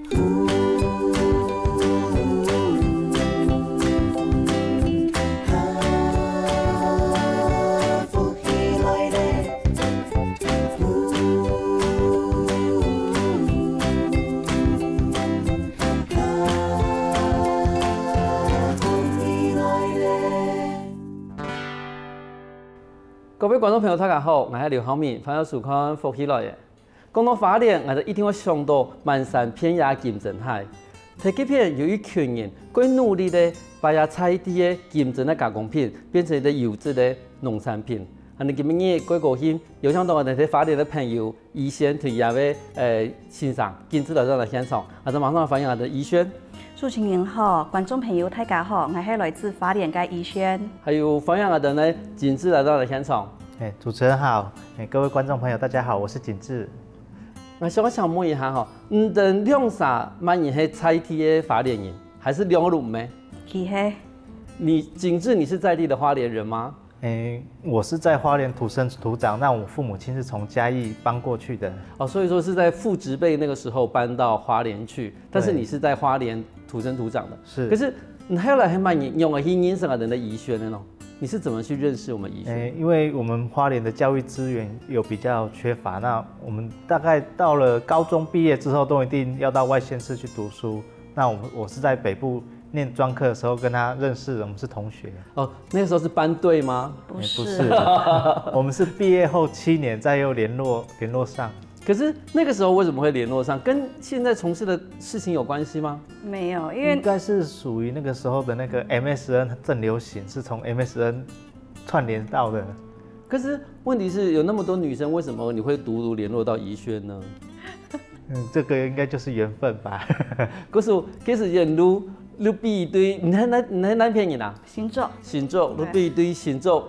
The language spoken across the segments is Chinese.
各位观众朋友，大家好，我是刘浩明，欢迎收看《福起来的》。讲到花莲，我就一定会想到漫山遍野金针海。台积片有一群人，佢努力的把野菜地的金针的加工品变成一个优质的农产品。你今日过高兴，有想到我哋喺花莲的朋友怡轩同也位欣赏，今次来到了现场，我就马上欢迎我的怡轩。主持人好，观众朋友大家好，我是来自花莲嘅怡轩。还有欢迎我的呢景致来到了现场。主持人好，各位观众朋友大家好，我是景致。我想问一下哈，等两啥满人是菜地的花莲人，还是两路咩？是。你景致，你是在地的花莲人吗？我是在花莲土生土长，那我父母亲是从嘉义搬过去的。哦，所以说是在父执辈那个时候搬到花莲去，但是你是在花莲土生土长的。是。可是你后来还蛮用了认识人的怡轩的呢？你是怎么去认识我们怡轩？因为我们花莲的教育资源有比较缺乏，那我们大概到了高中毕业之后，都一定要到外县市去读书。那我是在北部念专科的时候跟他认识的，我们是同学。哦，那个时候是班队吗？不是，我们是毕业后7年再又联络上。可是那个时候为什么会联络上？跟现在从事的事情有关系吗？没有，因为应该是属于那个时候的那个 MSN 正流行，是从 MSN 串联到的。可是问题是有那么多女生，为什么你会独独联络到怡轩呢？这个应该就是缘分吧。可是其实你比一堆，你是哪片人啊？星座，你比一堆星座。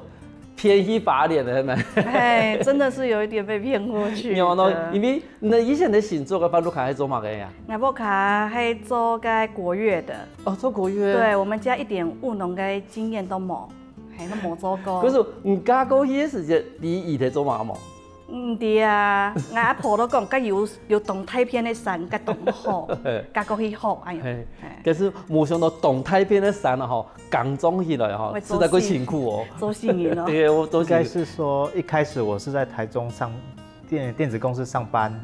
偏去花莲的，是咪？真的是有一点被骗过去。有咯，因为你以前的星座跟巴鲁卡是做乜嘅呀？我巴鲁卡是做个国乐的。哦，做国乐。对，我们家一点务农的经验都冇，都冇做过。可是你家过去的时间，你以前做乜冇？对啊，我阿婆都讲，甲有动太偏的山，甲动好，甲过去好，哎呀。可是没想到动太偏的山啊，吼，刚种起来哈，实在够辛苦哦。做4年哦。对，我做。应该是说一开始我是在台中上电子公司上班，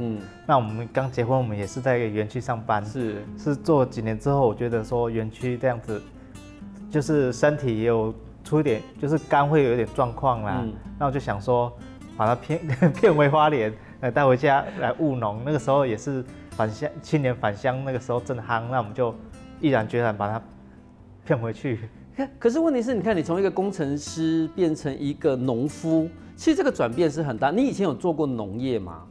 那我们刚结婚，我们也是在园区上班，是做几年之后，我觉得说园区这样子，就是身体也有出一点，就是肝会有一点状况啦，那我就想说。把它骗回花莲，带回家来务农。那个时候也是青年返乡，那个时候正夯，那我们就毅然决然把它骗回去。可是问题是，你看你从一个工程师变成一个农夫，其实这个转变是很大。你以前有做过农业吗？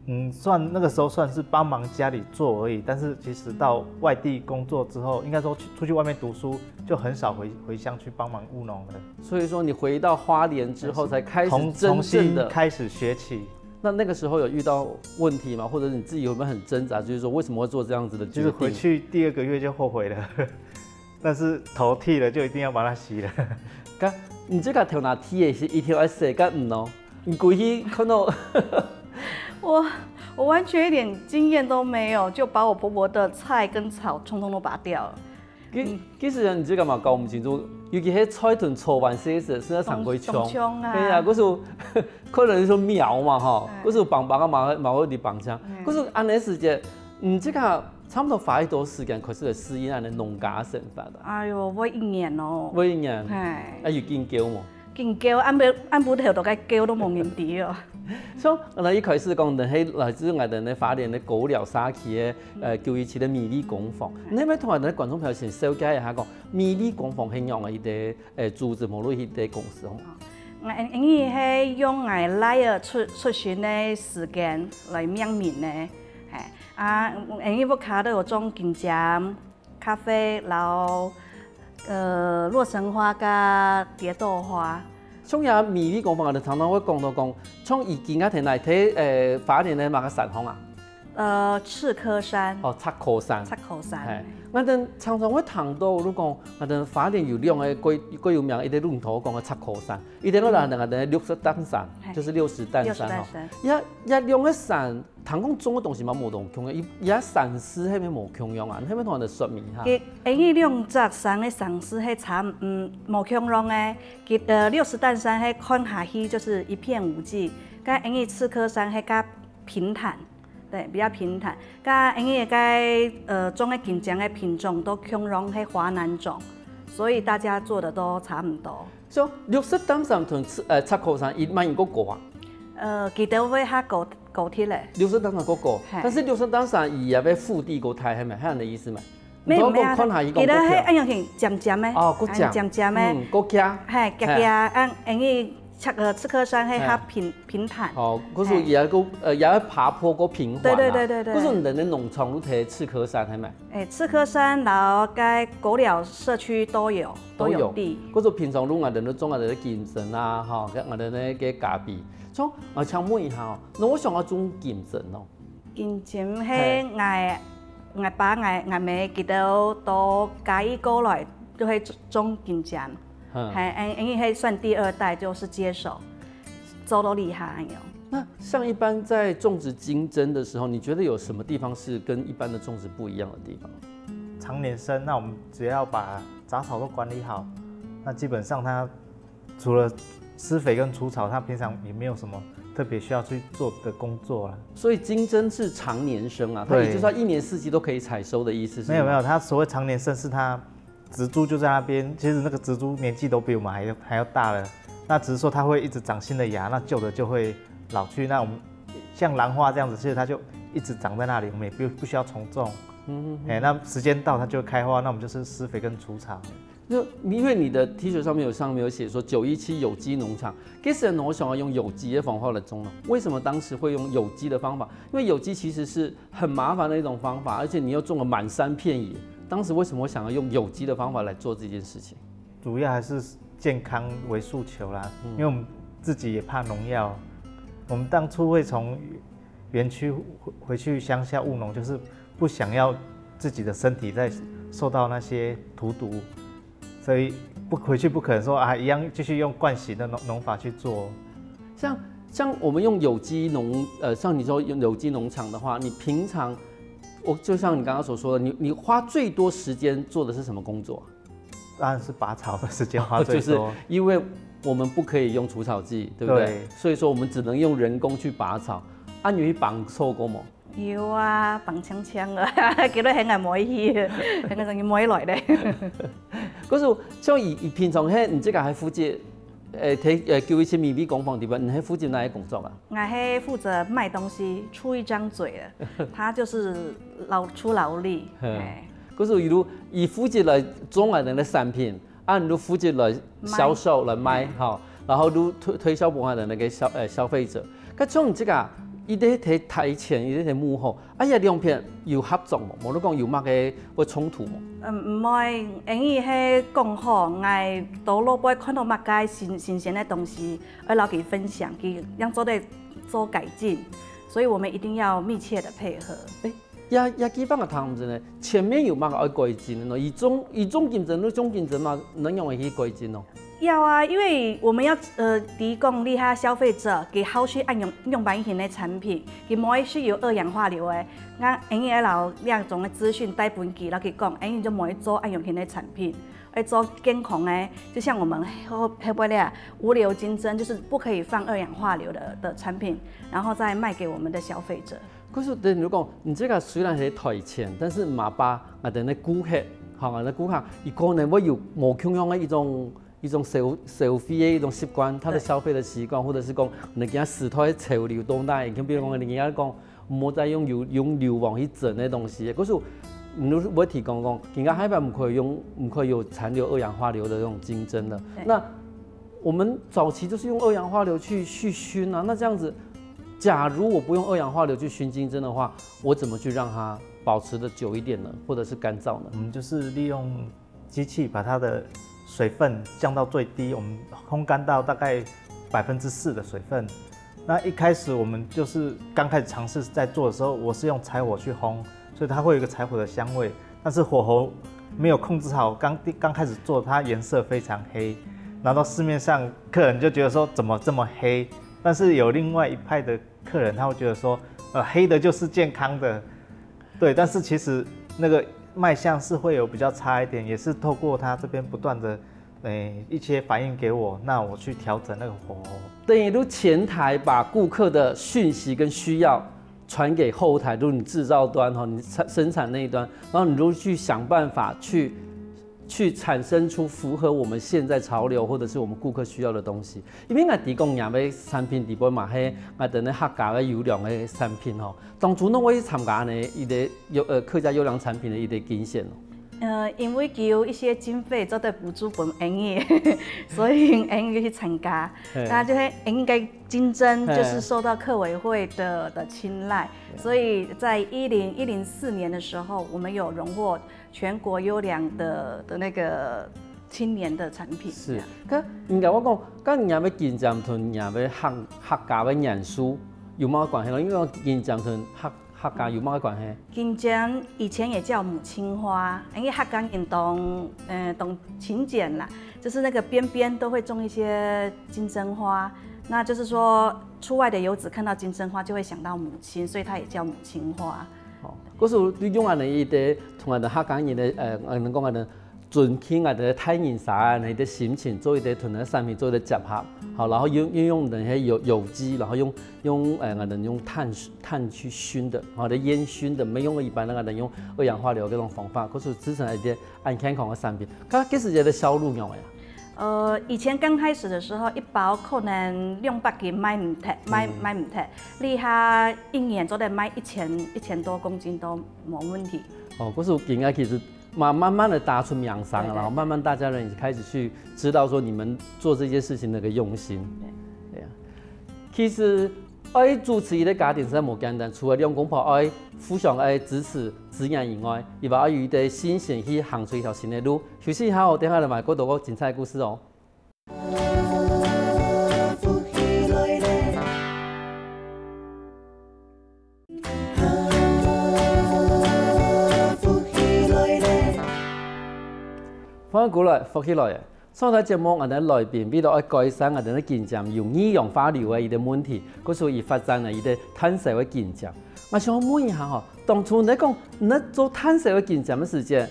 那个时候算是帮忙家里做而已。但是其实到外地工作之后，应该说出去外面读书，就很少回乡去帮忙务农了。所以说你回到花莲之后，才开始重新开始学起。那个时候有遇到问题吗？或者你自己有没有很挣扎？就是说为什么会做这样子的决定？就是回去第2个月就后悔了，但是头剃了就一定要把它洗了。你这个头拿剃的是一条要洗干哦，你过去看到。我完全一点经验都没有，就把我婆婆的菜跟草通通都拔掉了。其实你这个嘛搞唔清楚，尤其迄菜屯炒完洗时，是在常规冲啊。对啊，嗰时可能说苗嘛吼，嗰时棒啊嘛会伫棒枪，嗰时安尼时间，这个差不多花一多时间开始来适应安尼农家生活的。哎呦，我1年哦。我1年。有见教冇？见教，按不头都该教都冇人知哦。所以，我一开始讲的係來自我哋呢花蓮的高寮沙區嘅叫伊似嘅米粒工坊。你可唔可以同我哋觀眾朋友先了解一下講米粒工坊係用嘅一個組織，無論一個公司好嘛？我係用我來日出巡嘅時間來命名嘅，我不卡都有種金針、咖啡，然後洛神花加蝶豆花。像也米粒工坊，我哋常常會講到講，從以前啊，田來睇花蓮嘅某個sản房啊，赤科山。哦，赤科山。赤科山。我哋常常會談到，如講我哋花蓮有兩個最有名一個論圖講嘅赤科山，一定我哋兩個60擔山，就是60擔山吼。一兩個山，談講種嘅東西嘛無同強嘅，伊山勢係咪無強樣啊？係咪同人哋說明下？伊兩隻山嘅山勢係差無強樣嘅，佢60擔山係看下去就是一片無際，甲因赤科山係較平坦。对，比较平坦。甲因个种的金针的品种都强容迄华南种，所以大家做的都差唔多。所以60擔山同赤科山，伊蠻有個高啊。記得會較高啲咧。60擔山個高，但是60擔山伊也要腹地個太，係咪？係咁嘅意思咪？咩啊？記得係一樣型尖尖的。哦，個尖尖的。個夾。係夾夾，因個。赤科山係較平坦。哦，嗰時也爬坡個平緩。對。嗰時人哋農場都睇赤科山係咪？赤科山然後該狗寮社區都有地。嗰時平常我哋都種我哋啲金針啊，嚇，我哋咧嘅咖啡。所以我想問一下，我想要種金針咯。金針係我爸我妹佢都加一過來，都係種金針。因為係算第2代，就是接手，做都厲害喲。那像一般在種植金針的時候，你覺得有什麼地方是跟一般的種植不一樣的地方？常年生，那我們只要把雜草都管理好，那基本上它除了施肥跟除草，它平常也沒有什麼特別需要去做的工作啦。所以金針是常年生啊，它也就是說1年4季都可以採收的意思是嗎？沒有，它所謂常年生是它。植株就在那邊，其實那個植株年紀都比我們還要大了，那只是說它會一直長新的芽，那舊的就會老去。那我們像蘭花這樣子，其實它就一直長在那裡，我們也不需要重種。那時間到它就會開花，那我們就是施肥跟除草。就因為你的 T 恤上面有寫說917有機農場，其實我想要用有機的方法來種呢。為什麼當時會用有機的方法？因為有機其實是很麻煩的一種方法，而且你又種了滿山遍野。當時為什麼想要用有機的方法來做這件事情？主要還是健康為訴求啦，因為我們自己也怕農藥。我們當初會從園區回去鄉下務農，就是不想要自己的身體再受到那些荼毒，所以回去不可能說啊一樣繼續用慣行的農法去做。像我們用有機像你說用有機農場的話，你平常就像你剛剛所說的，你花最多時間做的是什麼工作？當然是拔草的時間花最多。就是因為我們不可以用除草劑，對不對？對。所以說我們只能用人工去拔草。你有去綁草過嗎？有啊，綁槍槍啊，幾多係我買去，係我仲要買來咧。嗰時像以平常喺你這個喺附近叫一些秘密工坊地方，你喺附近哪裡工作啊？我係負責賣東西，出一張嘴啊，他就是出勞力。嗰時以附近來種我哋嘅產品，按你附近來銷售來賣，好，然後都推銷俾我哋嘅消費者。咁像你這個。伊在睇台前，伊在睇幕後，呀兩邊有合作無？無你講有乜嘅會衝突無？唔會，因為係講好，我到老闆看到乜嘅新鮮嘅東西，要留佢分享，佢讓做改進，所以我們一定要密切的配合。也基本嘅談唔真咧，前面有乜嘅要改進咯？以種金針，你種金針嘛，能用去改進咯？要啊，因為我們要提供你下消費者給好去按用版型的產品，佢唔可以是有二氧化硫的。我因為留兩種的資訊帶本記，然後佢講，因為就唔可以做按用型的產品，要做健康的，就像我們黑不咧無硫金針，就是不可以放二氧化硫的產品，然後再賣給我們的消費者。可是對你講，你這個雖然係台前，但是嘛把我哋嘅顧客，我哋顧客，伊可能會有無同樣嘅一種消費的一種習慣，他的消費的習慣，或者是講人家時代潮流到哪，像比如講人家講唔好再用硫磺去整那東西，嗰時你會提供講，人家海邊唔可以有殘留二氧化硫的這種金針的。那我們早期就是用二氧化硫去燻啊，那這樣子，假如我不用二氧化硫去燻金針的話，我怎麼去讓它保持得久一點呢？或者是乾燥呢？我們就是利用機器把它的水分降到最低，我們烘乾到大概4%的水分，那一开始我们就是刚开始尝试在做的时候，我是用柴火去烘，所以它会有一个柴火的香味，但是火候没有控制好，刚开始做它颜色非常黑，拿到市面上客人就觉得说怎么这么黑，但是有另外一派的客人他会觉得说，黑的就是健康的，对，但是其实那个卖相是会有比较差一点，也是透过他这边不断的。一些反应给我，那我去调整那个火候。等于如前台把顾客的讯息跟需要传给后台，如你制造端哈，你生产那一端，然后你如去想办法去产生出符合我们现在潮流或者是我们顾客需要的东西。因为我提供样的产品，底部嘛嘿，我等咧客家的优良的产品吼，当初呢我去参加呢，伊个客家优良产品的一个竞选。因为有一些经费做的补助本营业，所以营业去参加，那就会应该竞争，就是受到客委会的青睐，所以在104年的时候，我们有荣获全国优良的那个青年的产品。是，可应该我讲，跟人要竞争同人要客家的元素有冇关系咯？因为竞争同客家有冇关系？金针以前也叫母亲花，因为客家人懂勤俭啦，就是那个边边都会种一些金针花，那就是说出外的游子看到金针花就会想到母亲，所以它也叫母亲花。哦，嗰时你用安尼伊的同安的客家人的能讲安尼。尊庆啊的太阳茶啊，你的心情做一啲同的产品做一啲结合，好，然后用那些有机，然后用碳去熏的，好的烟熏的，没用一般那个用二氧化硫这种方法，嗰是制成一啲安健康的产品。咁几时节的销路用的呀？以前刚开始的时候，一包可能200斤卖唔脱，厉害一年都得卖1000多公斤都没问题。哦，嗰时应该其实。慢慢的打出名声，然后慢慢大家人也开始去知道说你们做这些事情的个用心。对呀，其实爱主持伊个家庭实在无简单，除了两公婆爱互相爱支持指引以外，伊嘛爱有啲新鲜去行出一条新的路。休息一下后，等下来买更多个精彩的故事哦。翻过来，复起来。上台节目，我哋来宾为了改善我哋嘅竞争，用二氧化硫嘅一啲问题，嗰时以发展了一啲碳烧嘅竞争。我想问一下吼，当初你讲你做碳烧嘅竞争嘅时间，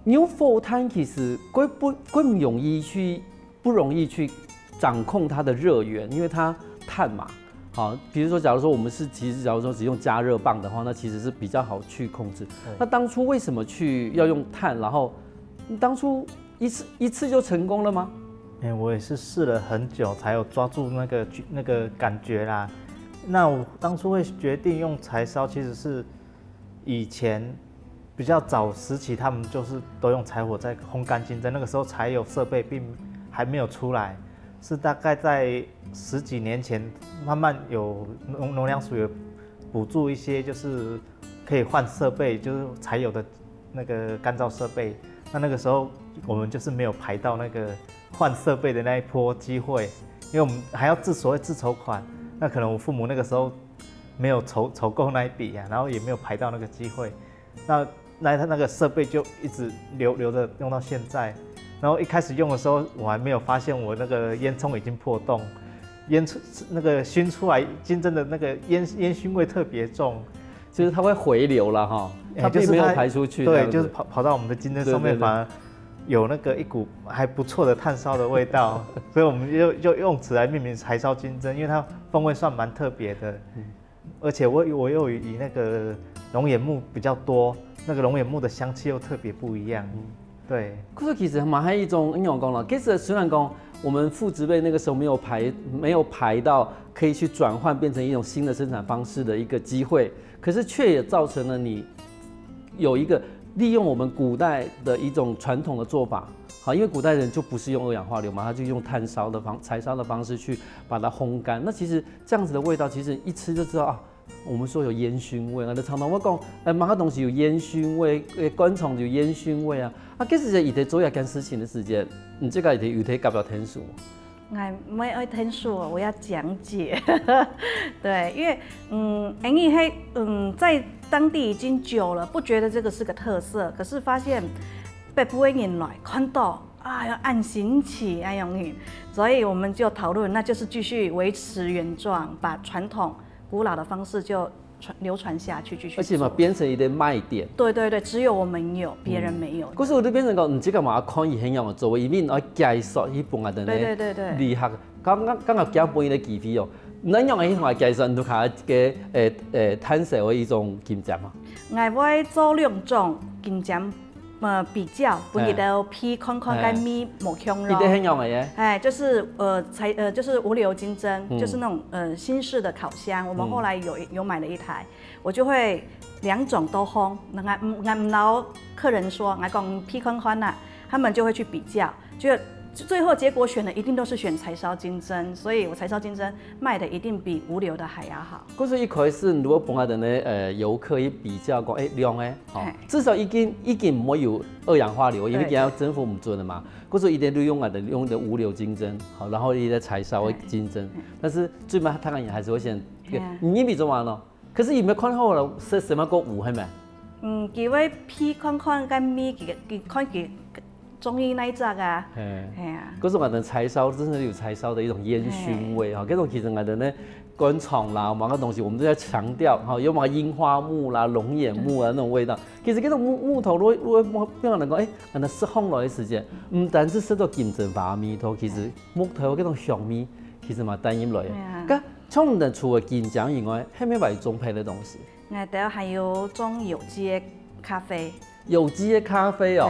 用火炭其实不容易去掌控它的热源，因为它碳嘛。好，比如说，假如说我们假如说只用加热棒的话，那其实是比较好去控制。那当初为什么要用碳？然后当初一次就成功了吗？我也是试了很久才有抓住那个感觉啦。那我当初会决定用柴烧，其实是以前比较早时期，他们就是都用柴火在烘干金针，那个时候柴油设备并还没有出来，是大概在10几年前，慢慢有农粮署有补助一些，就是可以换设备，就是柴油的那个干燥设备。那个时候我们就是没有排到那个换设备的那一波机会，因为我们还要所谓自筹款，那可能我父母那个时候没有筹够那一笔啊，然后也没有排到那个机会，那个设备就一直留着用到现在。然后一开始用的时候，我还没有发现我那个烟囱已经破洞，那个熏出来金针的那个烟熏味特别重。就是它会回流了哈，它并没有排出去。对，就是跑到我们的金针上面，反而有那个一股还不错的炭烧的味道，所以我们就用此来命名柴烧金针，因为它风味算蛮特别的。而且我又以那个龙眼木比较多，那个龙眼木的香气又特别不一样。对，可是其实蛮还一种应用功能。其实虽然讲我们父执辈那个时候没有排到可以去转换变成一种新的生产方式的一个机会。可是却也造成了你有一个利用我们古代的一种传统的做法，好，因为古代人就不是用二氧化硫嘛，他就用柴烧的方式去把它烘干。那其实这样子的味道，其实一吃就知道啊，我们说有烟熏味啊，那常常我讲，某个东西有烟熏味，昆虫有烟熏味啊，其实伊在做一件事情的时间，你这个有得夹到天数。没有天数，我要讲解。对，因为在当地已经久了，不觉得这个是个特色，可是发现被不会人来看到要按新奇用你，所以我们就讨论，那就是继续维持原状，把传统古老的方式就流传下去，继续做。而且嘛，变成一个卖点。对对对，只有我们有，别人没有。可是我都变成讲，唔只个嘛看伊很样的作为，因为我介绍迄本啊的呢，厉害。刚刚讲本伊的机器哦，咱用的迄种介绍，都卡个探索的一种金针嘛。我会做两种金针。比较，不伊都皮宽宽跟米无香肉。伊得很用的耶。就是就是无硫金针，就是那种新式的烤箱。我们后来有买了一台，我就会两种都烘。然后客人说，我讲皮宽宽啦，他们就会去比较，就最后结果选的一定都是选柴烧金针，所以我柴烧金针卖的一定比无硫的还要好。可是一开始如果碰下的呢，游客一比较讲，量至少已经唔会有二氧化硫，因为今日政府唔准的嘛。可是一定都用的无硫金针，好，然后一个柴烧的金针，但是最尾他也还是会选，你比做完咯。可是有没有看好了，什么个有系咪？几位皮看跟米看中医那一只啊，嗰種我哋柴燒真係有柴燒的一種煙燻味哈，嗰種其實我哋呢昆蟲啦，某個東西我們都在強調哈，有某櫻花木啦、龍眼木啊那種味道。其實嗰種木頭，如果邊個能講，我哋釋放落嘅時間，唔單止釋到金針花米頭，其實木頭嗰種香味其實嘛帶入來嘅。咁從我哋除了金針以外，還有咩種配的東西？我哋還有種有機的咖啡。有機的咖啡哦，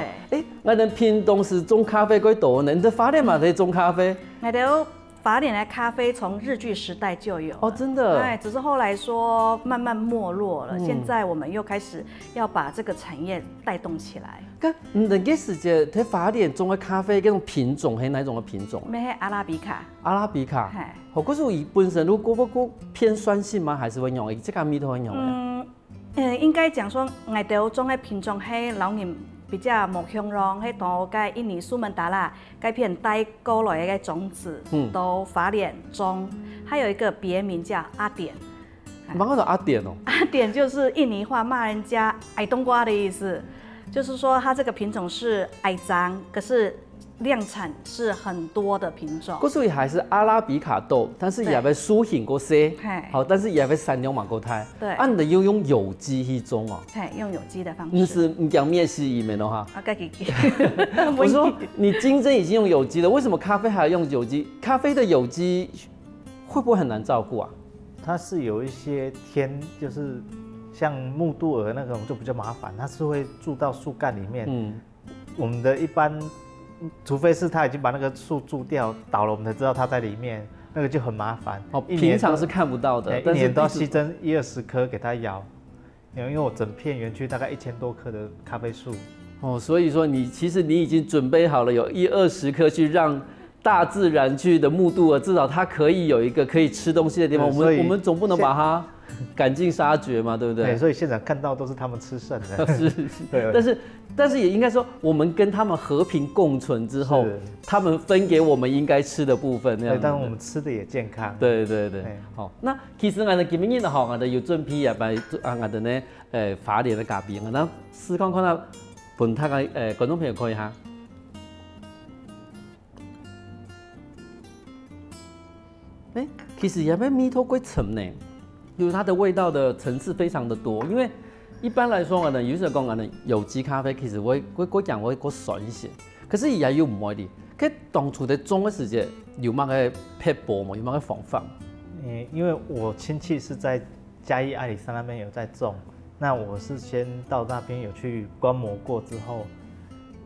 我哋屏東是種咖啡幾多呢？你在花蓮嘛可以種咖啡？我哋花蓮的咖啡從日據時代就有哦，真的。只是後來說慢慢沒落了，現在我們又開始要把這個產業帶動起來。咁唔同嘅時節，喺花蓮種嘅咖啡嗰種品種係哪種嘅品種？咩係阿拉比卡？阿拉比卡。係。好，嗰種本身如果偏酸性嗎？還是會用嘅？這個味道會用嘅？應該講說，我哋種嘅品種係老人比較無香濃，係同個印尼蘇門答臘該片帶過來嘅種子，都花蓮種。還有一個別名叫阿典。乜叫阿典哦？阿典就是印尼話罵人家矮冬瓜的意思，就是說它這個品種是矮長，可是量產是很多的品種。嗰所以還是阿拉比卡豆，但是也會蘇醒過些，好，但是也會產量蠻高太。對，你哋要用有機去種哦。對，用有機的方式。你是唔講咩事裡面的哈？啊，自己。我說你金針已經用有機了，為什麼咖啡還要用有機？咖啡的有機會不會很難照顧啊？它是有一些就是像木杜爾那種就比較麻煩，它是會住到樹幹裡面。我們的一般。除非是他已經把那個樹蛀掉倒了，我們才知道它在裡面，那個就很麻煩。哦，平常是看不到的，一年都要吸針10-20顆給它搖，因為我整片園區大概1000多棵的咖啡樹。哦，所以說其實你已經準備好了有10-20顆去讓大自然去的木杜爾，至少它可以有一個可以吃東西的地方。我們總不能把它趕盡殺絕嘛，對不對？對，所以現場看到都是他們吃剩的。是，對。但是也應該說，我們跟他們和平共存之後，他們分給我們應該吃的部分，那樣。對，但我們吃的也健康。對。好，那其實我哋今日呢，我哋有準備啊，我哋呢花蓮的咖啡，我哋試看下，本他嘅觀眾朋友可以哈。其實也沒米頭幾沉呢，就是它的味道的層次非常的多，因為。一般來說，我哋有時講我哋有機咖啡其實會講會酸一些，可是也有唔會的。佢當初在種嘅時間有乜嘅撇步嘛，有乜嘅方法？因為我親戚是在嘉義阿里山那邊有在種，那我是先到那邊有去觀摩過之後，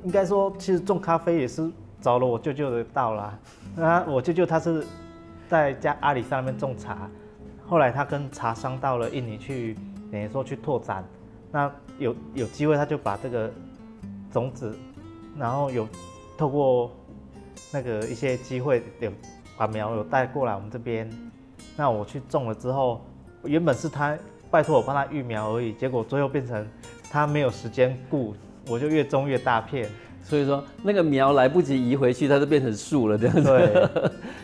應該說其實種咖啡也是找了我舅舅的道啦。那我舅舅他是在阿里山那邊種茶，後來他跟茶商到了印尼去，等於說去拓展。那有機會，他就把這個種子，然後有透過那個一些機會，把苗有帶過來我們這邊。那我去種了之後，原本是他拜託我幫他育苗而已，結果最後變成他沒有時間顧，我就越種越大片。所以說那個苗來不及移回去，它就變成樹了，這樣子。對。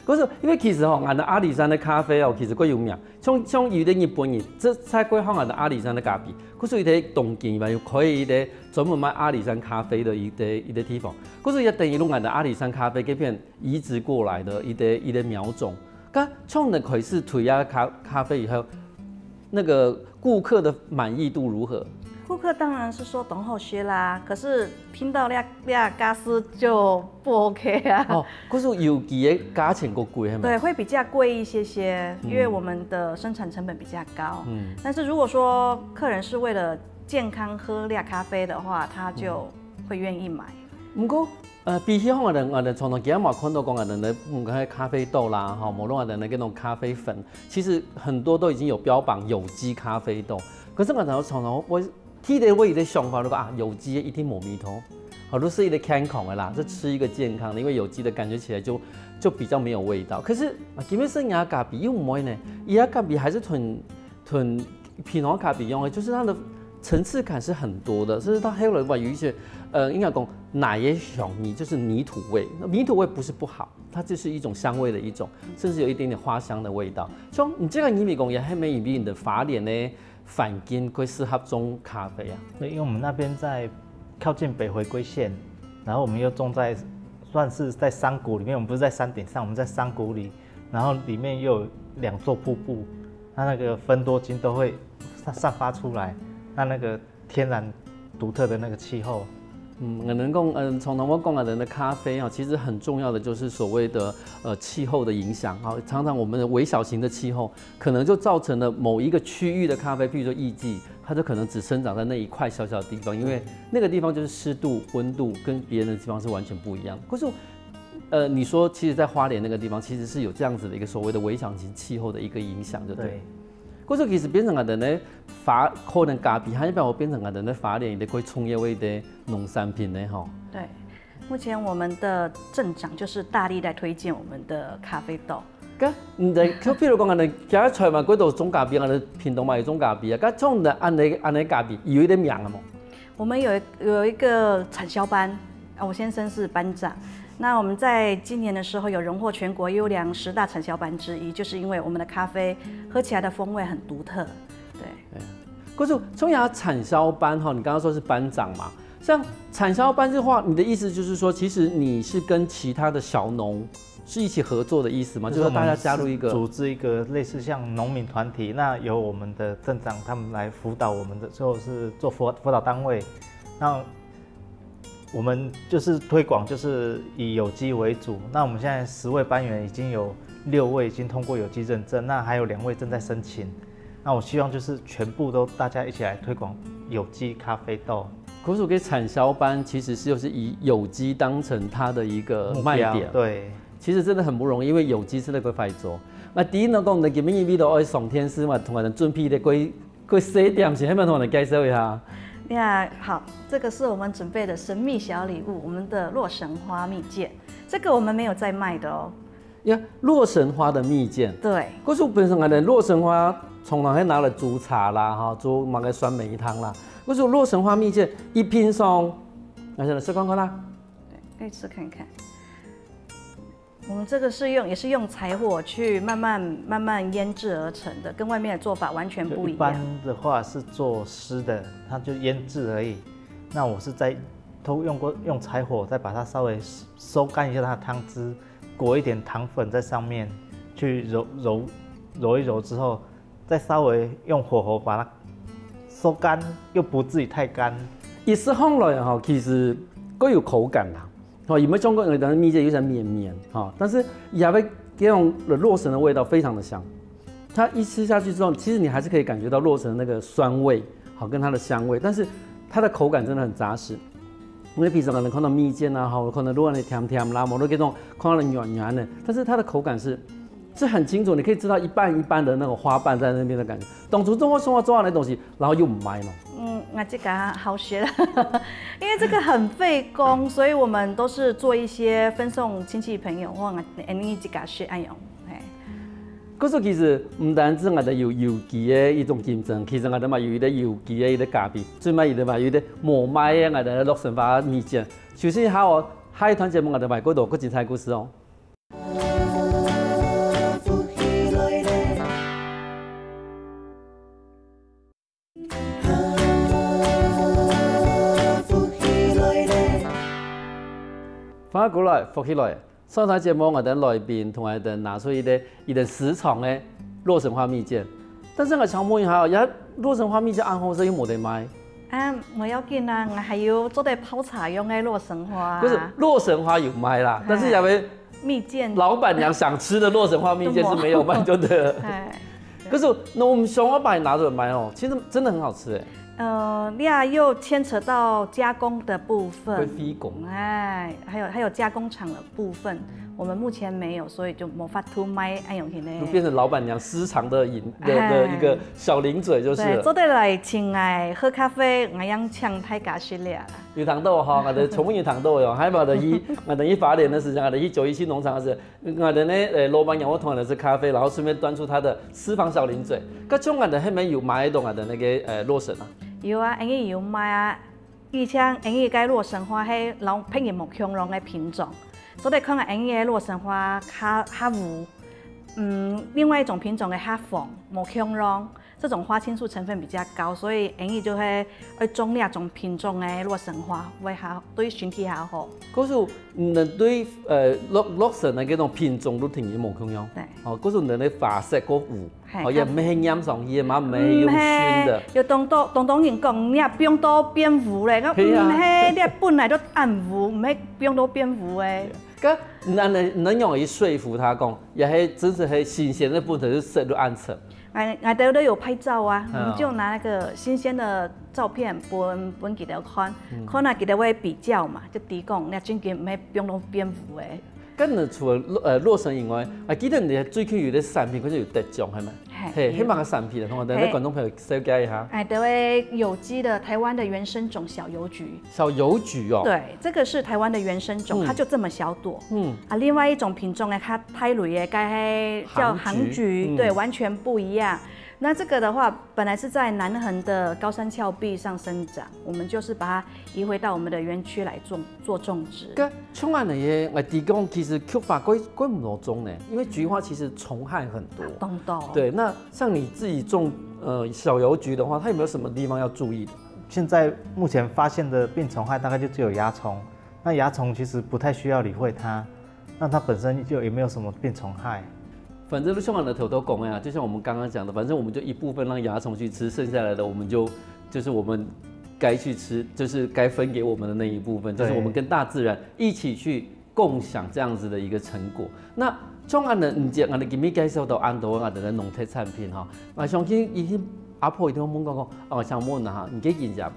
可是因为其实吼，俺的阿里山的咖啡哦，其实贵有名。像有的日本人，这在贵放俺的阿里山的咖啡，可是伊在东京嘛，又可以的专门卖阿里山咖啡的一个地方。可是也等于用俺的阿里山咖啡这片移植过来的一个苗种。刚冲的可是推压咖啡以后，那个顾客的满意度如何？顾客当然是说懂好些啦，可是听到俩咖丝就不 OK 啊。哦，可是有机的价钱够贵，是吗？对，会比较贵一些，因为我们的生产成本比较高。但是如果说客人是为了健康喝俩咖啡的话，他就会愿意买。不过，比起我哋常常见嘛看到讲的咖啡豆啦，哈，无论的那种咖啡粉，其实很多都已经有标榜有机咖啡豆。可是我常常我听到我的想法，如果有机的一定冇米头，好多是一个健康的啦，这吃一个健康的，因为有机的感觉起来就比较没有味道。可是基本上亚咖啡又唔会呢，亚咖啡还是吞皮诺咖啡用的，就是它的层次感是很多的，甚至它还有有一些应该讲奶也香米，就是泥土味。泥土味不是不好，它就是一种香味的一种，甚至有一点点花香的味道。像你这个玉米工也还没有比你的法典呢。反金会适合种咖啡啊？对，因为我们那边在靠近北回归线，然后我们又种在算是在山谷里面，我们不是在山顶上，我们在山谷里，然后里面又有2座瀑布，它那个芬多精都会散发出来，那个天然独特的那个气候。我能讲，从我讲的咖啡啊，其实很重要的就是所谓的气候的影响啊。常常我们的微小型的气候，可能就造成了某一个区域的咖啡，譬如说艺妓，它就可能只生长在那一块小小的地方，因为那个地方就是湿度、温度跟别人的地方是完全不一样的。可是，你说其实，在花莲那个地方，其实是有这样子的一个所谓的微小型气候的一个影响，对不对？可是其实变成我们的可能咖啡，它一般我变成我们的法典，也可以创业为的农产品的哈。对，目前我们的镇长就是大力在推荐我们的咖啡豆。噶，譬如讲，我们今日台湾嗰度种咖啡，我们屏东嘛有种咖啡啊。噶种的安尼咖啡有一点名啊冇？我们有一个产销班啊，我先生是班长。那我们在今年的时候有荣获全国优良10大产销班之一，就是因为我们的咖啡喝起来的风味很独特。对。可是中亚产销班哈，你刚刚说是班长嘛？像产销班的话，你的意思就是说，其实你是跟其他的小农是一起合作的意思吗？就是说大家加入一个组织一个类似像农民团体，那由我们的镇长他们来辅导我们的，就是做辅导单位。那我们就是推广，就是以有机为主。那我们现在10位班员已经有6位已经通过有机认证，那还有2位正在申请。那我希望就是全部都大家一起来推广有机咖啡豆。可是给产销班其实就是以有机当成它的一个卖点。对，其实真的很不容易，因为有机是那个快做。那第一呢，讲的今日味道爱上天师嘛，同我们准备的贵4点是，希望同我们介绍一下。那好，这个是我们准备的神秘小礼物，我们的洛神花蜜饯，这个我们没有在卖的哦。呀，洛神花的蜜饯。对。可是本身的洛神花，常常还拿来煮茶啦，哈，煮某个酸梅汤啦。可是洛神花蜜饯一瓶上，来来吃看看啦。对，可以吃看看。我们这个也是用柴火去慢慢腌制而成的，跟外面的做法完全不一样。一般的话是做湿的，它就腌制而已。那我是用柴火再把它稍微收干一下它的汤汁，裹一点糖粉在上面，去揉一揉之后，再稍微用火候把它收干，又不至于太干。一时放来哈，其实各有口感啦。哦，有没有中国人的蜜饯有点绵绵哈，但是也会给种洛神的味道非常的香。它一吃下去之后，其实你还是可以感觉到洛神的那个酸味，好跟它的香味，但是它的口感真的很扎实。因为平常可能看到蜜饯啊，好可能如果你甜甜啦，某都给种看到软软的，但是它的口感是很清楚，你可以知道一半一半的那种花瓣在那边的感觉。当初中国生活做完的东西，然后又唔卖了。那这个好学了，因为这个很费工，所以我们都是做一些分送亲戚朋友，或你自己学爱用。可是其实唔单止我哋有机的一种竞争，其实我哋嘛有一个有机的一个咖啡，最尾有的嘛有的无卖的我哋洛神花蜜饯。首先下一团节目我哋卖嗰度个精彩故事哦。欢迎过来，福起来。上台节目我等来宾同我等拿出一个实场的洛神花蜜饯，但是我想问一下，也洛神花蜜饯安好是有冇得卖？唔要紧啊，我还有做的泡茶用的洛神花。不是洛神花有卖啦，但是因为蜜饯，老板娘想吃的洛神花蜜饯是没有卖，就对了。可是那我们熊要把你拿着卖哦，其实真的很好吃哎。又牵扯到加工的部分，会飞工还有加工厂的部分，我们目前没有，所以就没法出卖安永田呢。就变成老板娘私藏的一个小零嘴就是了。对，做得来请来喝咖啡，我样抢太假实了。有糖豆哈，我的重温有糖豆哟，还有的我等于法典的时间，我的917农场的时，我的呢老板娘我同样的是咖啡，然后顺便端出他的私房小零嘴。个种我的后面有买到我的那个洛神啊。有啊，因为有卖啊，而且因为个洛神花迄老偏入木香龙的品种，所以可能因为洛神花较有，另外一种品种的较红木香龙，这种花青素成分比较高，所以因为就会种两种品种的洛神花会好对身体较好。可是人对洛神的嗰种品种都挺木香龙，对，哦，可是人的发色嗰有，也唔係染上去嘛，唔係用熏的。有当人讲，你不用多变糊咧，我唔係，你本来就暗糊，唔係不用多变糊诶。咁能用嚟说服他讲，也係真是係新鲜的部分是色都暗沉。我都有拍照啊，我们就拿那个新鲜的照片分给他看，看下给他会比较嘛，就提供那真嘅唔係不用多变糊诶。咁你除了洛神以外，我記得你最近有啲產品，佢就有得獎係咪？係，希望個產品，同我哋啲觀眾朋友紹介一下。都係有機的台灣的原生種小郵菊。小郵菊哦。對，這個是台灣的原生種，它就這麼小朵。另外一種品種呢，它胎類嘅，該叫杭菊，對，完全不一樣。那這個的話，本來是在南橫的高山峭壁上生長，我們就是把它移回到我們的園區來做種植。咁像我哋我提供其實菊花歸唔多種呢，因為菊花其實蟲害很多。對，那像你自己種小郵菊的話，它有沒有什麼地方要注意的？現在目前發現的病蟲害大概就只有蚜蟲，那蚜蟲其實不太需要理會它，那它本身就也沒有什麼病蟲害。反正像我的头讲呀，就像我们刚刚讲的，反正我们就一部分让蚜虫去吃，剩下来的我们就是我们该去吃，就是该分给我们的那一部分，就是我们跟大自然一起去共享这样子的一个成果。那像我哋唔知，我哋今日介紹到安多我哋嘅農特產品哈，我相信以前阿婆一定問講，我想問下，你幾件事？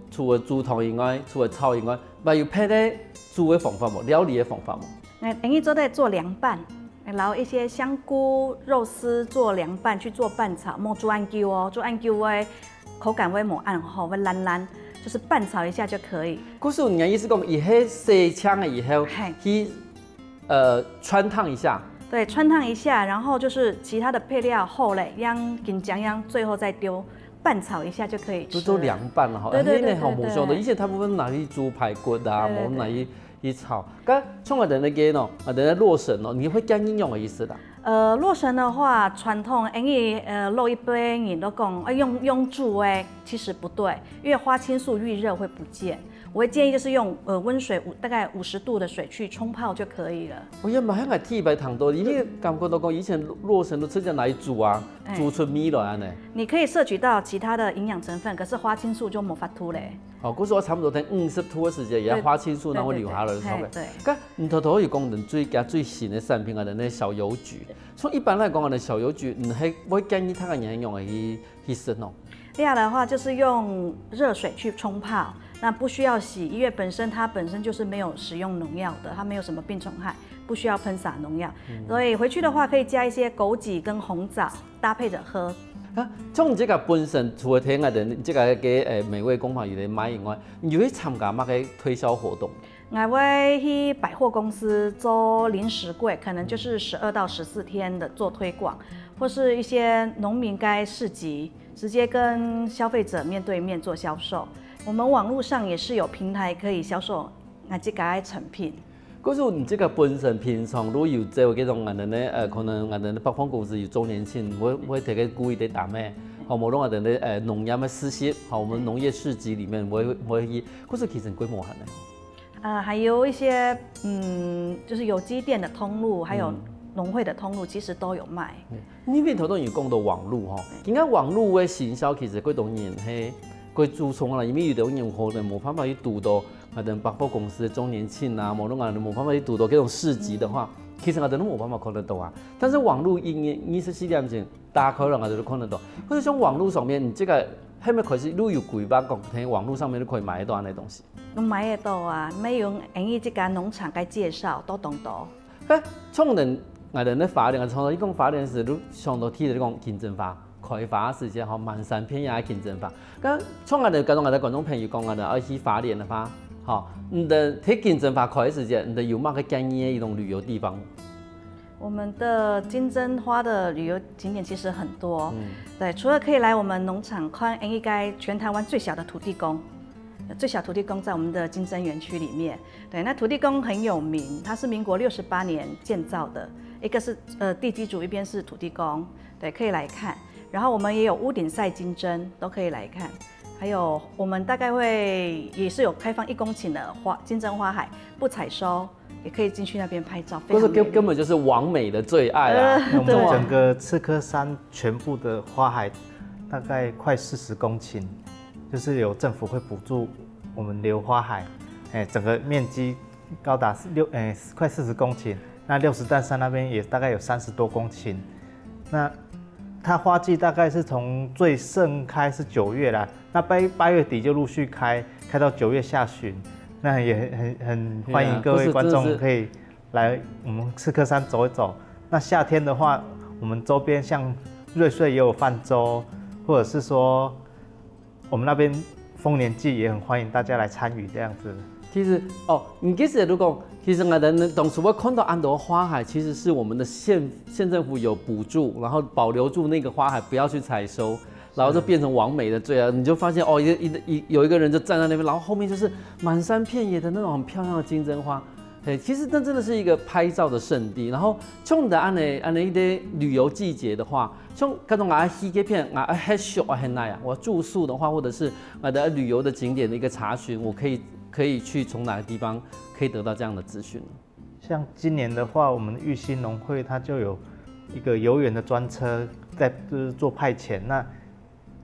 除了煮湯以外，除了炒以外，咪有配咧煮嘅方法冇？料理嘅方法冇？等於都在做涼拌。然後一些香菇、肉絲做涼拌去做拌炒，莫做按椒哦，做按椒會口感會冇按好，會爛爛，就是拌炒一下就可以。可是人家意思講，以後洗槍了以後，去汆燙一下。對，汆燙一下，然後就是其他的配料後嘞，讓김장最後再丟拌炒一下就可以吃。都涼拌了哈，對，好冇想到，以前大部分拿去煮排骨啊，冇拿去炒。咁像我哋那個喏，我哋洛神喏，你會幹應用的意思啦？洛神的話，傳統因為老一輩人都講用煮誒，其實不對，因為花青素遇熱會不見。我會建議就是用溫水大概50度的水去沖泡就可以了。我也唔係喺鐵白糖多，因為感覺到講以前洛神都直接拿嚟煮啊，煮出米來呢。你可以攝取到其他的營養成分，可是花青素就冇法吐咧。哦，嗰時我差唔多等50度嘅時間，而家花青素然後留下來嘅。對。咁唔頭頭有講人最新嘅產品啊，那小郵菊。從一般來講，我哋小郵菊唔係會建議他個人用嚟去生哦。這樣的話就是用熱水去沖泡。那不需要洗，因為它本身就是沒有使用農藥的，它沒有什麼病蟲害，不需要噴灑農藥。所以回去的話可以加一些枸杞跟紅棗搭配着喝。啊，像你這個本身除了聽我哋這個嘅美味工坊有嚟買以外，你會參加乜嘅推銷活動？我會去百貨公司做臨時櫃，可能就是12到14天的做推廣，或是一些農民街市集，直接跟消費者面對面做銷售。我們網絡上也是有平台可以銷售我這個成品。可是你這個本身平常如果有做嗰種我哋咧可能我哋北方公司有週年慶，會提個故意啲打咩？好，無論我哋咧農業嘅實習，好，我們農業市集裡面會去，可是其實規模係咧。还有一些就是有机店的通路，还有农会的通路，其实都有卖。你边头都有讲到网络吼，应该网络的行销其实几多年嘿，几注重啦，因为有的人可能无办法去拄到百货公司的周年庆啊，无办法去拄到这种市集的话，其实都无办法看得到啊。但是网络24点钟，大家可能都看得到。或者像网络上面，你这个还没开始，如有几百讲，喺网络上面都可以买得到那东西。买得到啊，没用，因为这家农场该介绍都懂到。创人。我哋咧花莲，从一共花莲是都上到睇到讲竞争法、开发时间吼，漫山遍野竞争法。咁从我哋我哋观众朋友讲，我哋要去花莲的话，好，你的睇竞争法开时间，你的有乜嘅建议一种旅游地方？我们的金针花的旅游景点其实很多，对，除了可以来我们农场看，应该全台湾最小的土地公。最小土地公在我们的金针园区里面，对，那土地公很有名，它是民国68年建造的，一个是地基主，一边是土地公，对，可以来看。然后我们也有屋顶晒金针，都可以来看。还有我们大概也是有开放1公顷的金针花海，不采收，也可以进去那边拍照。不是根本就是网美的最爱啊！我们整个赤科山全部的花海大概快40公顷。就是有政府会补助我们留花海，整个面积高达快40公顷。那60担山那边也大概有30多公顷。那它花季大概是从最盛开是9月啦，那8月底就陆续开到9月下旬。那也很欢迎各位观众可以来我们赤科山走一走。那夏天的话，我们周边像瑞穗也有泛舟，或者是说。我们那边丰年祭也很欢迎大家来参与这样子。其实你其实如果其实我们当初我看到安德花海，其实是我们的县政府有补助，然后保留住那个花海，不要去采收，然后就变成网美的最爱。你就发现有一个人就站在那边，然后后面就是满山遍野的那种很漂亮的金针花。其实那真的是一个拍照的圣地。然后像的按一些旅游季节的话，像各种去这片很小很那样，我住宿的话，或者是的旅游的景点的一个查询，我可以去从哪个地方可以得到这样的资讯？像今年的话，我们玉兴农会它就有一个游园的专车就是做派遣，那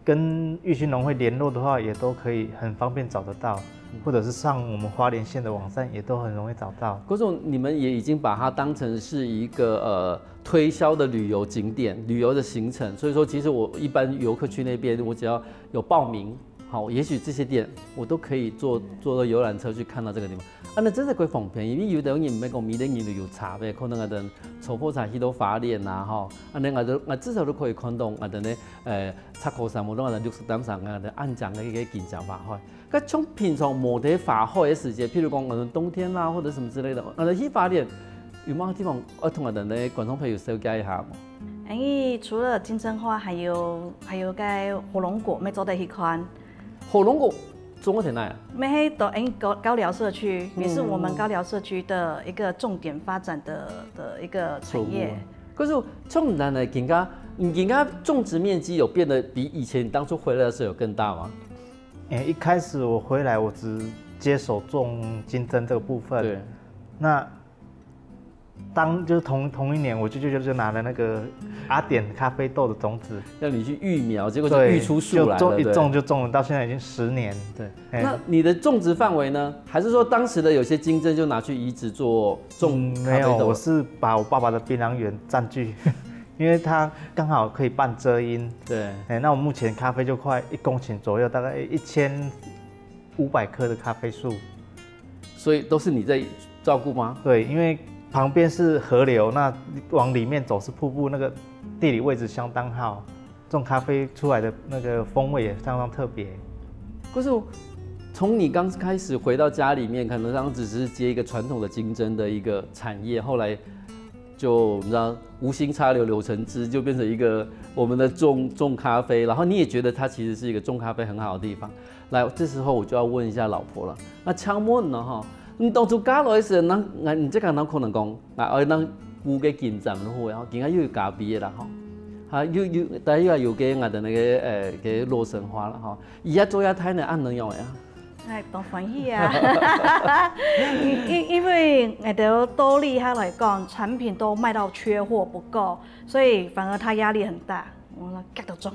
跟玉兴农会联络的话，也都可以很方便找得到。或者是上我们花莲县的网站也都很容易找到。郭总，你们也已经把它当成是一个推销的旅游景点、旅游的行程，所以说其实我一般游客去那边，我只要有报名，好，也许这些店我都可以坐游览车去看到这个地方。那真是几方便，因为有的人唔係講米的人旅遊差嘅，可能抽破柴去到花蓮啊，吼，我至少都可以看到赤科山無論60擔山安江嘅一個景象花海。咁從平常冇得花海嘅時節，譬如講冬天啦或者什麼之類的，去花蓮有冇地方我同觀眾朋友紹介一下冇？因為除了金針花，還有個火龍果，要走得去看。火龍果。中國在哪呀？沒到高寮社區，也是我們高寮社區的一個重點發展的一個產業。可是從南來人家種植面積有變得比以前你當初回來的時候有更大嗎？一開始我回來，我只接手種金針這個部分。對。那就是同一年，我就拿了那個阿典咖啡豆的種子，讓你去育苗，結果就育出樹來了。一種就種了，到現在已經10年。對。那你的種植範圍呢？還是說當時的有些金針就拿去移植做種咖啡豆？沒有，我是把我爸爸的檳榔園佔據，因為它剛好可以半遮陰。對。那我目前咖啡就快1公頃左右，大概1500棵的咖啡樹。所以都是你在照顧嗎？對，因為旁邊是河流，那往裡面走是瀑布，那個地理位置相當好，種咖啡出來的那個風味也相當特別。可是從你剛開始回到家裡面，可能當只是接一個傳統的金針的一個產業，後來就你知道無心插柳柳成枝，就變成一個我們的種咖啡，然後你也覺得它其實是一個種咖啡很好的地方。來，這時候我就要問一下老婆了，那請問呢哈？你當初加落時，你即個人可能講，咱有個金針咯，然後而家又有咖啡啦，吼，但係又有個我哋那個洛神花啦，吼，而家做下睇呢按能用呀？哎，当欢喜啊！因为我的多利他来讲，产品都卖到缺货不够，所以反而他压力很大。我说get得中。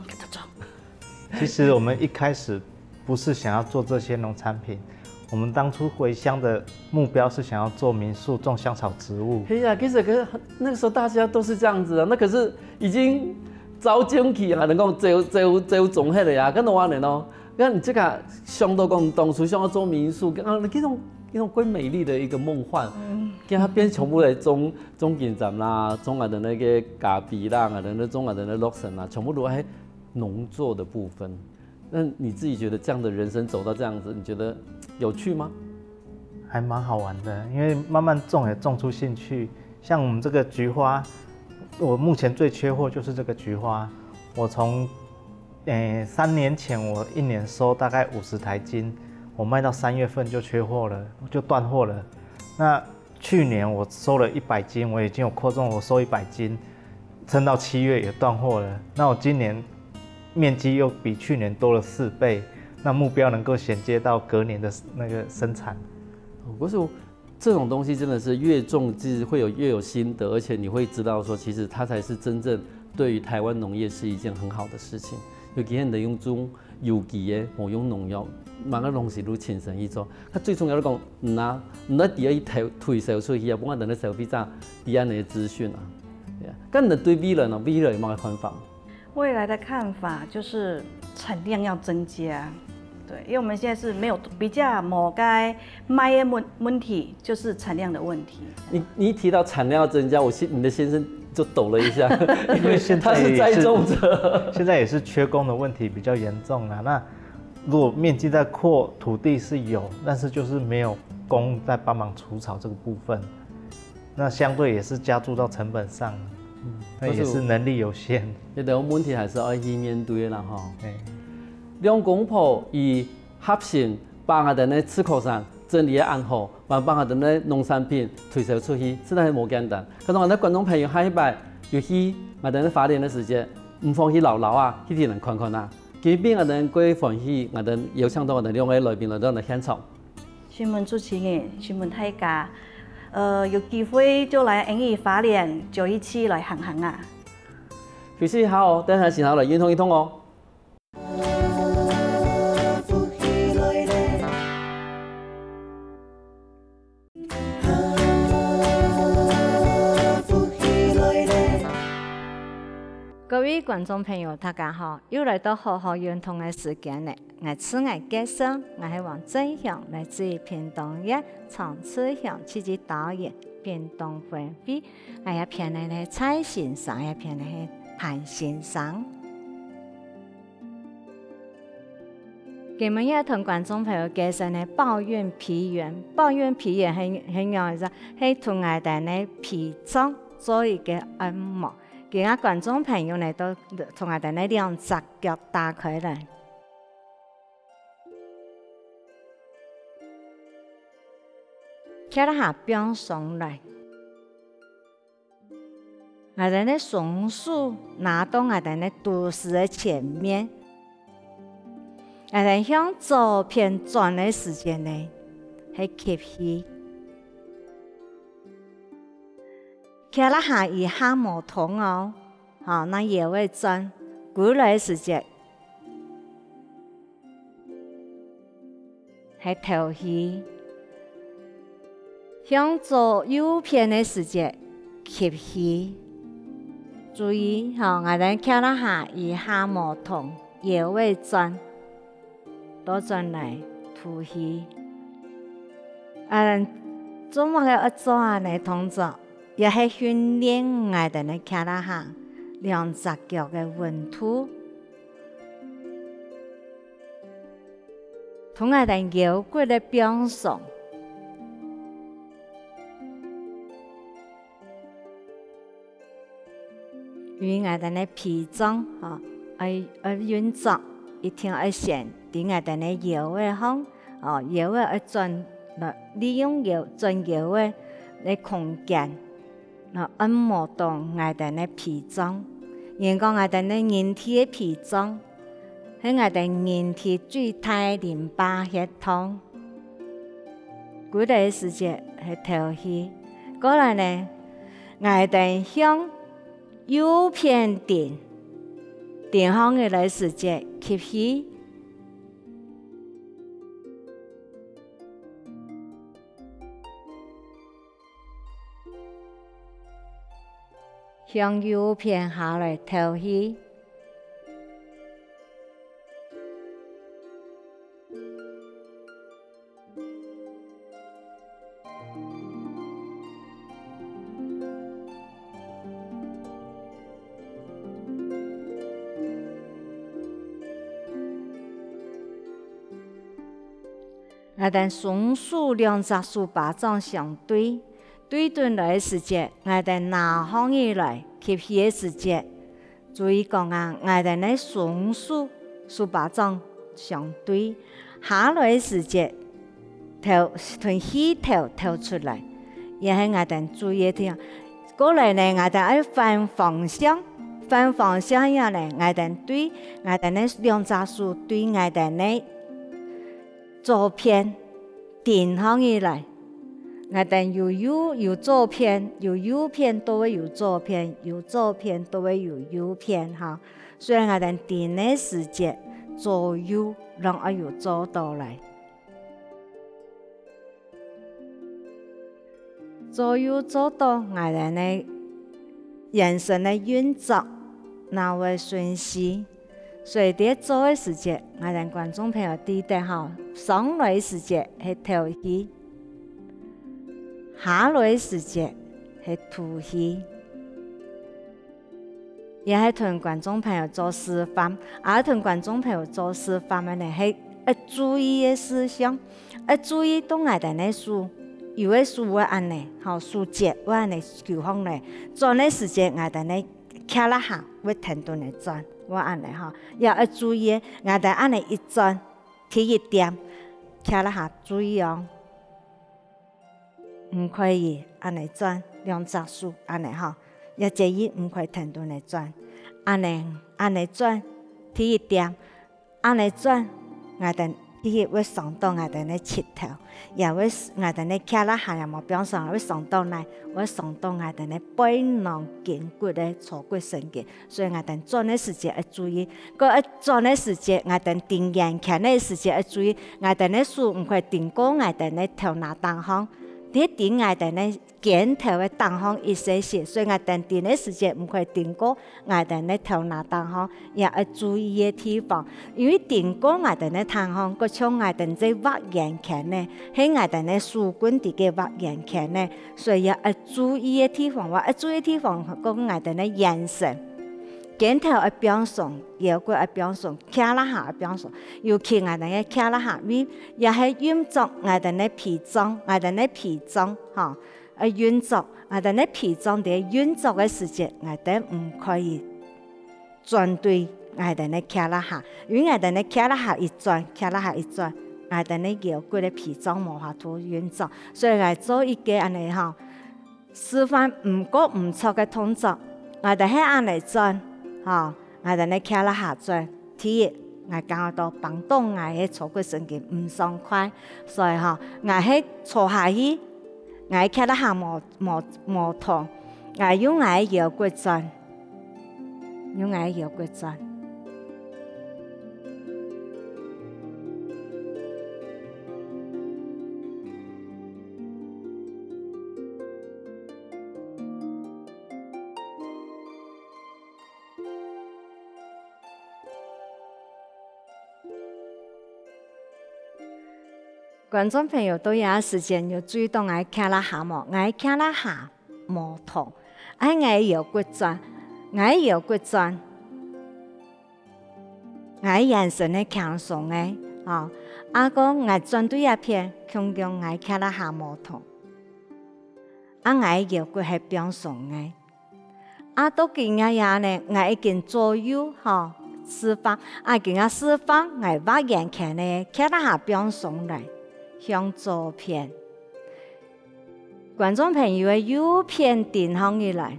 其实我们一开始不是想要做这些农产品，我们当初回乡的目标是想要做民宿，种香草植物。嘿呀，可是那个时候大家都是这样子啊，那可是已经早前去啊，人讲做种迄个啊，跟我呢咯。那你这个想到讲当初想要做民宿，啊，那种归美丽的一个梦幻，给它变全部来种金针啦，种我的那个咖啡啦，我的那种我的那洛神啦，全部都在农作的部分。那你自己觉得这样的人生走到这样子，你觉得有趣吗？还蛮好玩的，因为慢慢种也种出兴趣。像我们这个菊花，我目前最缺货就是这个菊花。我从3年前我1年收大概50台斤，我卖到3月份就缺货了，就断货了。那去年我收了100斤，我已经有扩种，我收100斤，撑到7月也断货了。那我今年面积又比去年多了4倍，那目标能够衔接到隔年的那个生产。不是这种东西真的是越种就是会越有心得，而且你会知道说，其实它才是真正对于台湾农业是一件很好的事情。尤其现在用种有机的，无用农药，慢慢拢是愈亲身去做。它最重要的讲，唔得第一推销出去啊，不管等咧消费者第安的资讯啊。咁你对未来有乜嘢看法？未来的看法就是产量要增加，对，因为我们现在是没有比较冇该卖的问题，就是产量的问题。你一提到产量要增加，你的先生就抖了一下，因为他是栽种者，现在也是缺工的问题比较严重啊。那如果面积在扩，土地是有，但是就是没有工在帮忙除草这个部分，那相对也是加注到成本上。那也是能力有限，这种问题还是要去面对啦吼。两公婆以合心把我们的出口上整理安好，把我们的农产品推销出去，真的是无简单。可是我们观众朋友下一摆有去我们发电的时间，唔放去老啊，去地人看看啊。今边我们归欢喜，我们邀请到我们两位来宾来到我们现场。新闻主持人，新闻大家。有机会就来英语法联917来行行啊！非常好，等下先好来运通一通哦。各位观众朋友，大家好！又来到好好运通的时间了。我是我介绍，我是王振祥，来自于屏东县长治乡自己导演屏东分会。我也偏来的蔡先生，也偏来的潘先生。今日也同观众朋友介绍呢，抱怨皮源很容易说，係同我哋呢皮脏做一個按摩。其他觀眾朋友呢都同我哋呢兩隻腳打開來，企得下邊上來，我哋呢雙手拿到我哋呢肚臍的前面，我哋向左邊轉的時間呢係吸氣。企了下以下冇痛哦，好，那也會轉過來時節，係頭氣，向左右邊的時節吸氣，注意，好，我哋企了下以下冇痛，也會轉，多轉來吐氣，做乜嘅做啊？你動作。也係訓練我哋呢企得下兩隻腳嘅溫度，同我哋腰骨嘅邊上，與我哋呢脾臟啊，運作一定要先喺我哋呢腰嘅方，腰嘅轉，利用轉腰嘅空間。按摩到我哋嘅脾臟，然後我哋嘅人體嘅脾臟係我哋人體最大淋巴系統。古代時節係頭氣，過來呢，我哋向右邊電方嘅來時節吸氣，向右邊下來頭氣。我哋雙手兩隻手巴掌相對，對準來時節，我哋拿方起來吸氣嘅時節，注意講啊，我哋呢雙手手巴掌相對，下來時節，從氣頭吐出來，也係我哋注意聽。過來呢，我哋要反方向以後呢，我哋對我哋呢兩隻手對我哋呢左邊電方起來，我哋由左邊，由右邊都會由左邊，由左邊都會由右邊哈。所以我哋電的時節左右讓我由左到來，左右左到我哋呢人生的運作那會順序。所以喺做嘅時節，我哋觀眾朋友記得吼，上來時節係頭氣，下來時節係吐氣，也係同觀眾朋友做示範，同觀眾朋友做示範嘅呢係要注意嘅事項，要注意到我哋呢數，有嘅數會按呢，吼數節會按呢求方呢，轉嘅時節我哋呢卡拉下會停頓嚟轉。我按呢哈，要注意，我哋按呢一轉，提一點，卡拉下注意哦，唔可以按呢轉，兩隻手按呢哈，要注意唔可以停頓嚟轉，按呢轉，提一點，按呢轉，我哋伊會上到我哋呢舌頭，也會我哋呢卡拉下又冇表上，會上到呢，會上到我哋呢背囊筋骨嘅坐骨神經，所以我哋轉嘅時節要注意，個一轉嘅時節，我哋定眼看嘅時節要注意，我哋呢手唔可以定過我哋呢頭拿當方，啲定我哋呢肩頭嘅當方一些些，所以我哋定嘅時節唔可以定過我哋呢頭拿當方，也要注意嘅地方，因為定過我哋呢當方，個像我哋即畫眼看呢，喺我哋呢手棍啲嘅畫眼看呢，所以要注意嘅地方，話要注意嘅地方，講我哋呢眼神，肩頭要表上，腰骨要表上，卡拉下要表上，尤其我哋嘅卡拉下面，也係運作我哋呢脾臟，我哋呢脾臟嚇。運作，我哋呢脾臟嘅運作嘅時節，我哋唔可以轉對我哋呢卡拉下，因為我哋呢卡拉下一轉，我哋呢腰骨嘅脾臟無法度運作，所以我做一個安尼吼，示範唔過唔錯嘅動作，我哋喺安尼轉，我哋呢卡拉下轉，第一我感覺到幫到我嘅坐骨神經唔爽快，所以我喺坐下去。我卡拉下冇痛，我用我腰骨轉，觀眾朋友都有時間要注意到我卡拉下冇，我卡拉下冇痛，我腰骨轉，我眼神係強鬆嘅，個我轉對一邊，強調我卡拉下冇痛，我腰骨係表鬆嘅，都見我呀呢，我已經左右示範，見我示範，我把眼看呢卡拉下表鬆嚟。向左邊，觀眾朋友嘅右邊電方起來，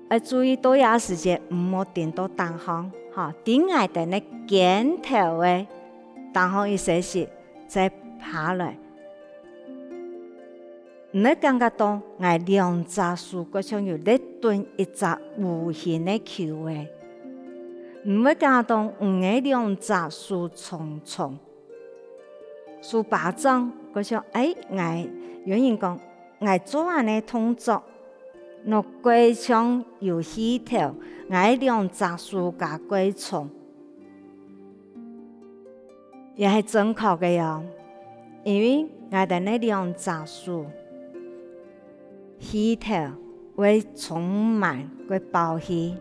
要注意到有時間唔好電到當方，顶爱的那肩头的，然后伊说是再爬来。唔要感觉到我两只手嗰像有咧蹲一只无形的球的，唔要感觉到我两只手重重。手巴掌嗰像我有人讲我做安尼动作，若过像有起头，我两只手加过重，也是正确的哟。因为我的那两只手。起头会充满个包气，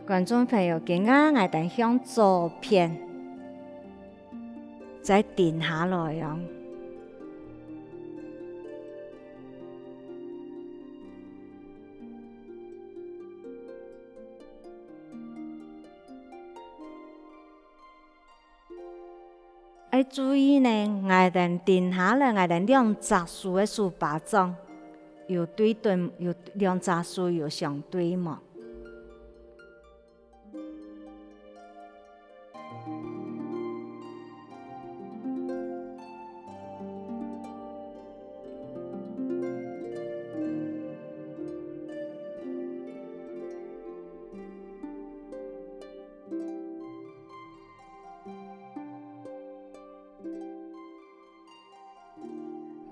观众朋友，今仔我哋向左片再定下来哟。要注意呢，我哋定下来，我哋两只手的手巴掌有对准，有两只手有相对嘛。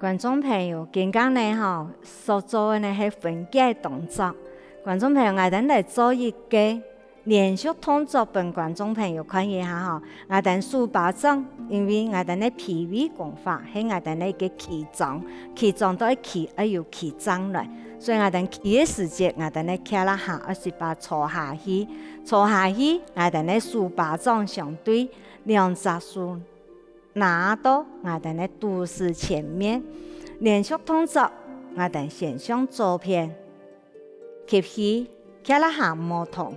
观众朋友，今天呢所做的呢是分解动作。观众朋友，我哋来做一个连续动作，俾观众朋友看一下我哋手巴掌，因为我哋呢脾胃功法係我哋呢個氣臟，氣臟都係氣，要氣臟來。所以我哋氣嘅時節，我哋呢企啦下，18坐下去，坐下去，我哋呢手巴掌相對，兩隻手。拿到我哋嘅肚臍前面，連續動作，我哋先向左邊，吸氣，企啦下冇痛。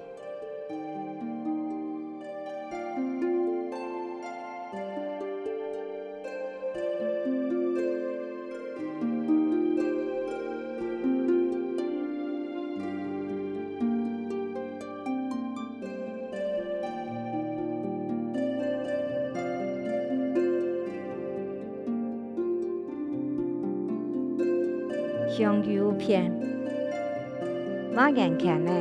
向右邊，我眼看呢，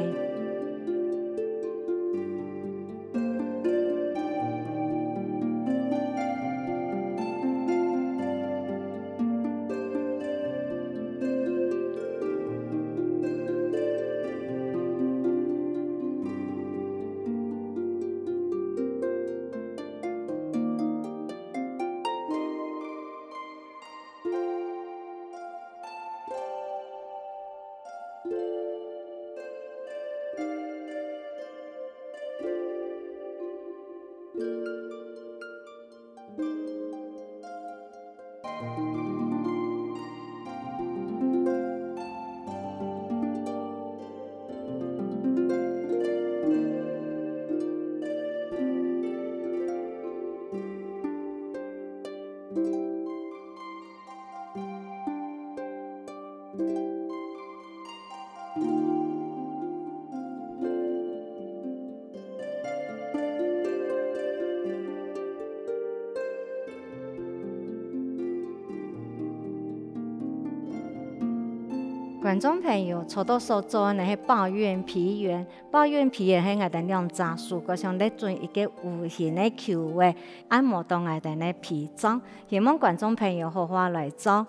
觀眾朋友，初到所做呢係抱怨皮緣，抱怨皮緣係我哋兩隻手，嗰像咧做一個無形嘅球嘅，按摩到我哋嘅脾臟。希望觀眾朋友好好來做，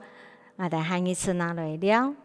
我哋下一次拿來了。